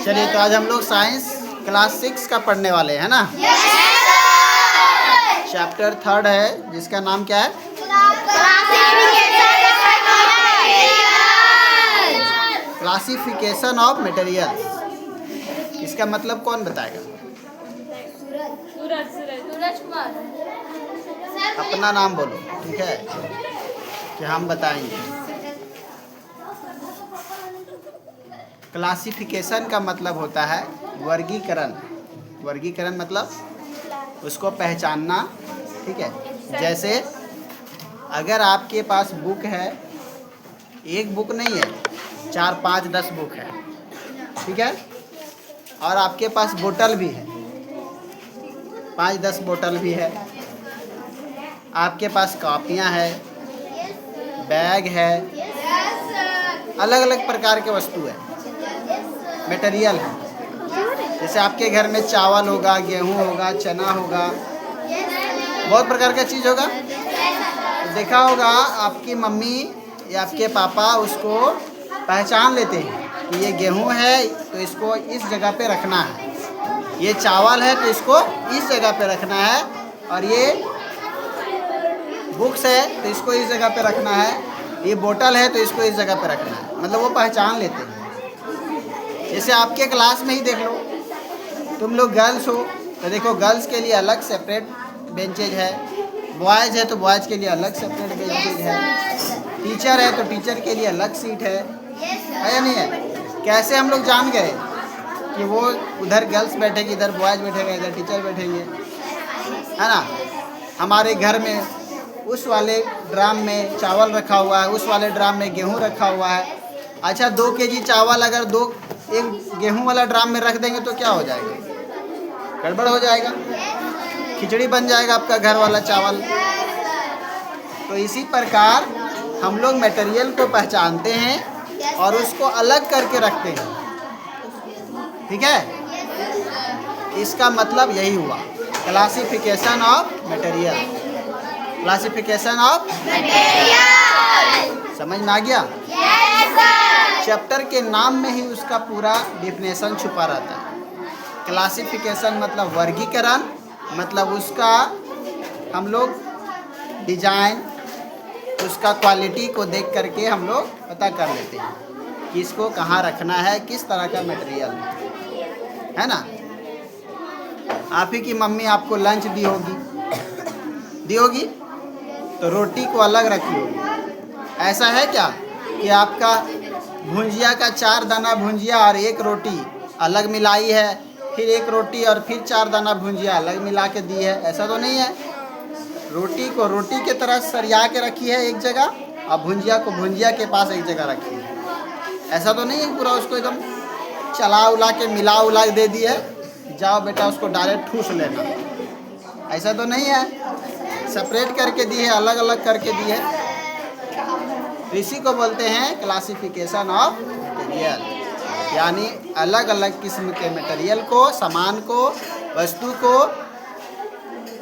चलिए, तो आज हम लोग साइंस क्लास 6 का पढ़ने वाले हैं ना। चैप्टर 3 है जिसका नाम क्या है? Classification of material. इसका मतलब कौन बताएगा? अपना नाम बोलो, ठीक है, कि हम बताएंगे। क्लासिफिकेशन का मतलब होता है वर्गीकरण। वर्गीकरण मतलब उसको पहचानना, ठीक है। जैसे अगर आपके पास बुक है, एक बुक नहीं है, 4, 5, 10 बुक है, ठीक है, और आपके पास बोतल भी है, 5, 10 बोतल भी है, आपके पास कॉपियाँ है, बैग है, अलग अलग प्रकार के वस्तु है, मटेरियल है। जैसे आपके घर में चावल होगा, गेहूं होगा, चना होगा, बहुत प्रकार का चीज़ होगा। तो देखा होगा आपकी मम्मी या आपके पापा उसको पहचान लेते हैं कि ये गेहूं है तो इसको इस जगह पे रखना है, ये चावल है तो इसको इस जगह पे रखना है, और ये बुक्स है तो इसको इस जगह पे रखना है, ये बोतल है तो इसको इस जगह पे रखना है। मतलब वो पहचान लेते हैं। जैसे आपके क्लास में ही देख लो, तुम लोग गर्ल्स हो तो देखो गर्ल्स के लिए अलग सेपरेट बेंचेज है, बॉयज़ है तो बॉयज़ के लिए अलग सेपरेट बेंचेज है, टीचर है तो टीचर के लिए अलग सीट है या नहीं है? कैसे हम लोग जान गए कि वो उधर गर्ल्स बैठेगी, इधर बॉयज़ बैठेगा, इधर टीचर बैठेंगे, है ना? हमारे घर में उस वाले ड्राम में चावल रखा हुआ है, उस वाले ड्राम में गेहूँ रखा हुआ है। अच्छा, 2 केजी चावल अगर एक गेहूं वाला ड्राम में रख देंगे तो क्या हो जाएगा? गड़बड़ हो जाएगा, खिचड़ी बन जाएगा आपका घर वाला चावल। तो इसी प्रकार हम लोग मटेरियल को पहचानते हैं और उसको अलग करके रखते हैं, ठीक है। इसका मतलब यही हुआ classification of material. Classification of material समझ में आ गया? चैप्टर के नाम में ही उसका पूरा डिफिनेशन छुपा रहता है। क्लासिफिकेशन मतलब वर्गीकरण, मतलब उसका हम लोग डिजाइन, उसका क्वालिटी को देख करके हम लोग पता कर लेते हैं कि इसको कहाँ रखना है, किस तरह का मटेरियल है ना। आप ही की मम्मी आपको लंच दी होगी तो रोटी को अलग रखी होगी। ऐसा है क्या कि आपका भुंजिया का 4 दाना भुंजिया और 1 रोटी अलग मिलाई है, फिर 1 रोटी और फिर 4 दाना भुंजिया अलग मिला के दी है? ऐसा तो नहीं है। रोटी को रोटी के तरह सरिया के रखी है एक जगह, और भुंजिया को भुंजिया के पास एक जगह रखी है। ऐसा तो नहीं है पूरा उसको एकदम चला उला के मिला उला दे दी है, जाओ बेटा उसको डायरेक्ट ठूस लेना। ऐसा तो नहीं है, सेपरेट करके दी है, अलग अलग करके दी है। इसी को बोलते हैं क्लासिफिकेशन ऑफ मटेरियल, यानी अलग अलग किस्म के मटेरियल को, सामान को, वस्तु को,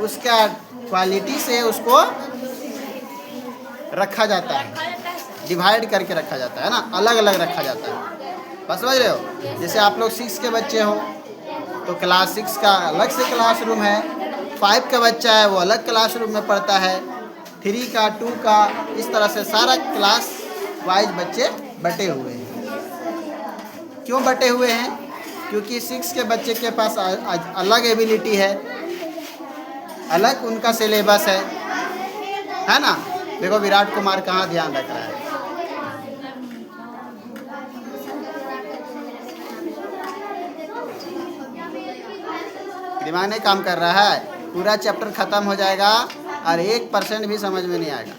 उसका क्वालिटी से उसको रखा जाता है, डिवाइड करके रखा जाता है ना, अलग अलग रखा जाता है। बस समझ रहे हो? जैसे आप लोग 6 के बच्चे हो तो क्लास 6 का अलग से क्लासरूम है, 5 का बच्चा है वो अलग क्लासरूम में पढ़ता है, 3 का, 2 का, इस तरह से सारा क्लास वाइज बच्चे बटे हुए हैं। क्यों बटे हुए हैं? क्योंकि 6 के बच्चे के पास अलग एबिलिटी है, अलग उनका सिलेबस है ना। देखो विराट कुमार कहाँ ध्यान रख रहा है। दिमाग नहीं काम कर रहा है, पूरा चैप्टर खत्म हो जाएगा और 1% भी समझ में नहीं आएगा।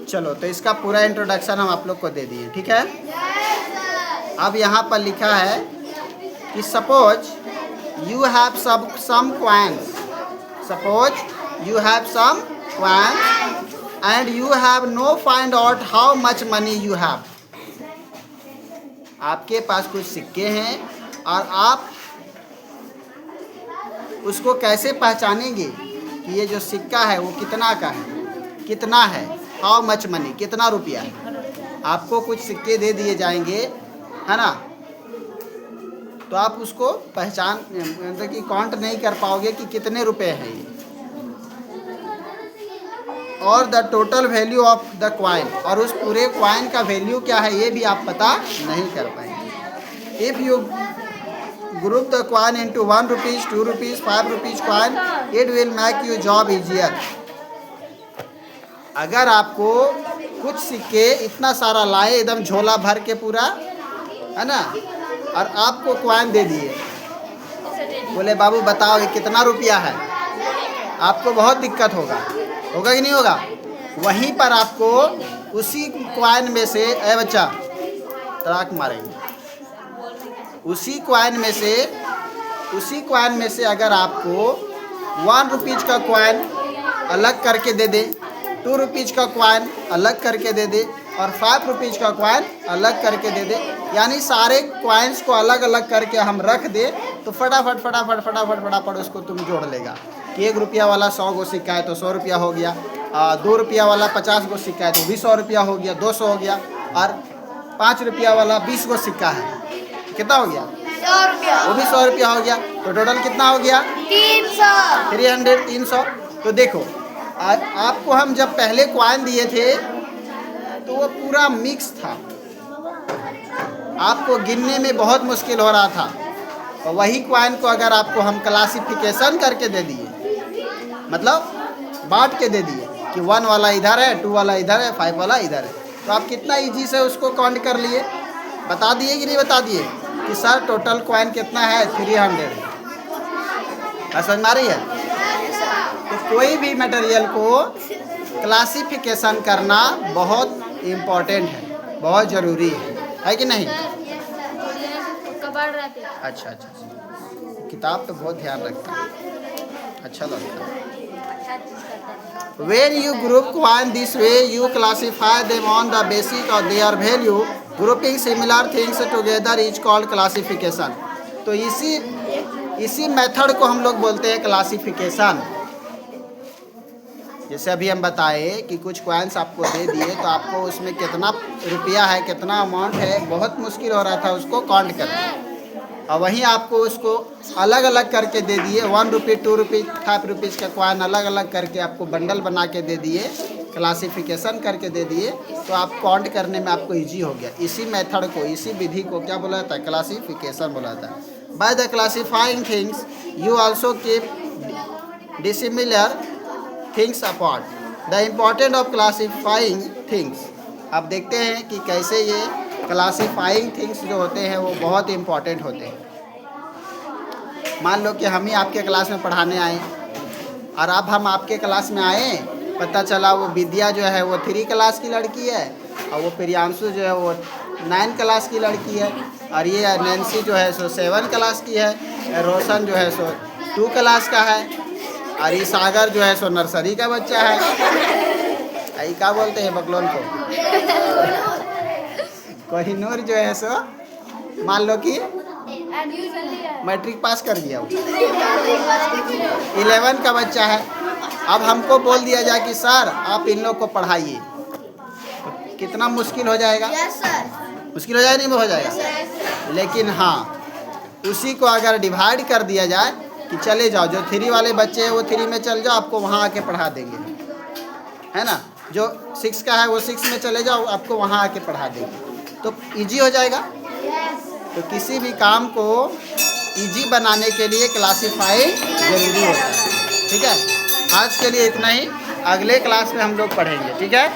चलो, तो इसका पूरा इंट्रोडक्शन हम आप लोग को दे दिए, ठीक है। अब यहाँ पर लिखा है कि suppose you have some coins, suppose you have some coins and you have no find out how much money you have. आपके पास कुछ सिक्के हैं और आप उसको कैसे पहचानेंगे कि ये जो सिक्का है वो कितना का है, कितना है, हाउ मच मनी, कितना रुपया है। आपको कुछ सिक्के दे दिए जाएंगे, है ना, तो आप उसको पहचान मतलब कि काउंट नहीं कर पाओगे कि कितने रुपए हैं ये, और the total value of the coin, और उस पूरे क्वाइन का वैल्यू क्या है ये भी आप पता नहीं कर पाएंगे। If you group the coin into 1 rupees, 2 rupees, 5 rupees coin, it will make you job easier. अगर आपको कुछ सिक्के इतना सारा लाए एकदम झोला भर के पूरा, है ना, और आपको क्वाइन दे दिए, बोले बाबू बताओ ये कितना रुपया है, आपको बहुत दिक्कत होगा कि नहीं होगा। वहीं पर आपको उसी क्वाइन में से, ए बच्चा तड़ाक मारेंगे, उसी क्वाइन में से अगर आपको 1 रुपीज़ का क्वाइन अलग करके दे दे, 2 रुपीज़ का क्वाइन अलग करके दे दे, और 5 रुपीज़ का क्वाइन अलग करके दे दे, यानी सारे क्वाइंस को अलग अलग करके हम रख दे, तो फटाफट उसको तुम जोड़ लेगा कि 1 रुपया वाला 100 गो सिक्का है तो 100 रुपया हो गया, 2 रुपया वाला 50 गो सिक्का है तो भी 100 रुपया हो गया, 200 हो गया, और 5 रुपया वाला 20 गो सिक्का है, कितना हो गया, 100 रुपया, वो भी 100 रुपया हो गया, तो टोटल कितना हो गया, 300। तो देखो आपको हम जब पहले क्वाइन दिए थे तो वो पूरा मिक्स था, आपको गिनने में बहुत मुश्किल हो रहा था, और वही क्वाइन को अगर आपको हम क्लासिफिकेशन करके दे दिए, मतलब बांट के दे दिए कि 1 वाला इधर है, 2 वाला इधर है, 5 वाला इधर है, तो आप कितना इजी से उसको काउंट कर लिए, बता दिए कि नहीं बता दिए कि सर टोटल क्वाइन कितना है, 300। समझ में आ रही है। तो कोई भी मटेरियल को क्लासिफिकेशन करना बहुत इम्पोर्टेंट है, बहुत ज़रूरी है कि नहीं। अच्छा, किताब पे बहुत ध्यान रखता है, अच्छा लगता है। When you group coin this way, you classify them on the basis of their value. Grouping similar things together is called classification. तो इसी मेथड को हम लोग बोलते हैं क्लासिफिकेशन। जैसे अभी हम बताए कि कुछ कॉइन्स आपको दे दिए, तो आपको उसमें कितना रुपया है, कितना अमाउंट है, बहुत मुश्किल हो रहा था उसको काउंट करना, और वहीं आपको उसको अलग अलग करके दे दिए, 1 रुपये, 2 रुपये, 5 रुपीज़ का कॉइन अलग अलग करके आपको बंडल बना के दे दिए, क्लासिफिकेशन करके दे दिए, तो आप काउंट करने में आपको इजी हो गया। इसी मेथड को, इसी विधि को क्या बोला जाता है, क्लासिफिकेशन बोला जाता है। By the classifying things you also keep dissimilar things apart. The important of classifying things, आप देखते हैं कि कैसे ये क्लासिफाइंग थिंग्स जो होते हैं वो बहुत इम्पॉर्टेंट होते हैं। मान लो कि हम ही आपके क्लास में पढ़ाने आए, और अब हम आपके क्लास में आए, पता चला वो विद्या जो है वो 3 क्लास की लड़की है, और वो प्रियांशु जो है वो 9 क्लास की लड़की है, और ये नैन्सी जो है सो 7 क्लास की है, रोशन जो है सो 2 क्लास का है, और ये सागर जो है सो नर्सरी का बच्चा है। आई क्या बोलते हैं बकलोन को, कोहिनूर जो है सो मान लो कि मैट्रिक पास कर गया, 11 का बच्चा है। अब हमको बोल दिया जाए कि सर आप इन लोग को पढ़ाइए, तो कितना मुश्किल हो जाएगा। मुश्किल हो जाएगा, नहीं हो जाएगा। लेकिन हाँ, उसी को अगर डिवाइड कर दिया जाए कि चले जाओ, जो 3 वाले बच्चे हैं वो 3 में चल जाओ, आपको वहाँ आके पढ़ा देंगे, है ना। जो 6 का है वो 6 में चले जाओ, आपको वहाँ आके पढ़ा देंगे, तो इजी हो जाएगा। तो किसी भी काम को इजी बनाने के लिए क्लासिफाई ज़रूरी होता है। ठीक है, आज के लिए इतना ही, अगले क्लास में हम लोग पढ़ेंगे। ठीक है।